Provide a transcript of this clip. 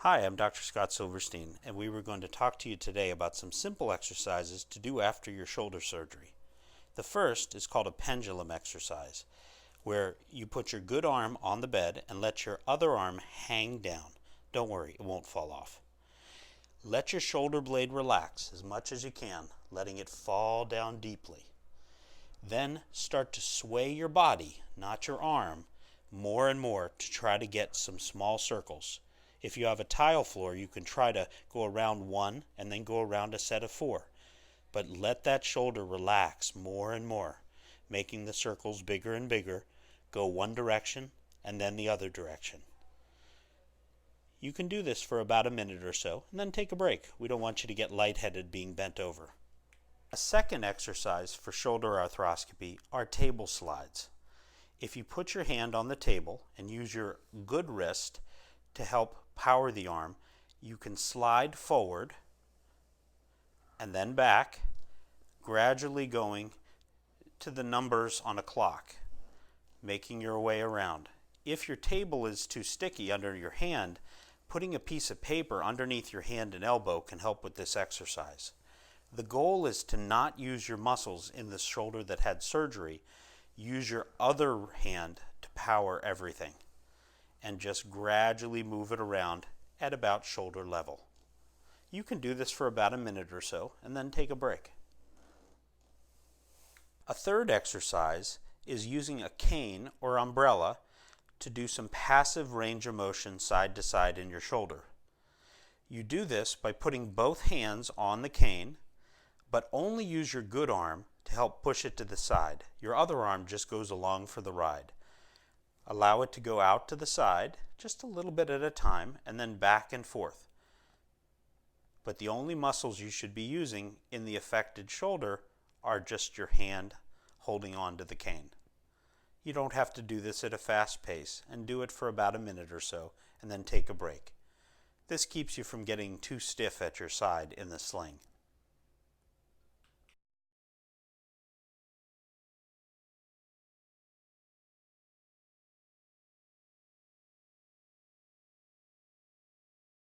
Hi, I'm Dr. Scott Silverstein, and we were going to talk to you today about some simple exercises to do after your shoulder surgery. The first is called a pendulum exercise, where you put your good arm on the bed and let your other arm hang down. Don't worry, it won't fall off. Let your shoulder blade relax as much as you can, letting it fall down deeply. Then start to sway your body, not your arm, more and more to try to get some small circles. If you have a tile floor, you can try to go around one and then go around a set of four. But let that shoulder relax more and more, making the circles bigger and bigger. Go one direction and then the other direction. You can do this for about a minute or so and then take a break. We don't want you to get lightheaded being bent over. A second exercise for shoulder arthroscopy are table slides. If you put your hand on the table and use your good wrist to help power the arm, you can slide forward and then back, gradually going to the numbers on a clock, making your way around. If your table is too sticky under your hand, putting a piece of paper underneath your hand and elbow can help with this exercise. The goal is to not use your muscles in the shoulder that had surgery. Use your other hand to power everything and just gradually move it around at about shoulder level. You can do this for about a minute or so and then take a break. A third exercise is using a cane or umbrella to do some passive range of motion side to side in your shoulder. You do this by putting both hands on the cane, but only use your good arm to help push it to the side. Your other arm just goes along for the ride. Allow it to go out to the side, just a little bit at a time, and then back and forth. But the only muscles you should be using in the affected shoulder are just your hand holding on to the cane. You don't have to do this at a fast pace, and do it for about a minute or so, and then take a break. This keeps you from getting too stiff at your side in the sling.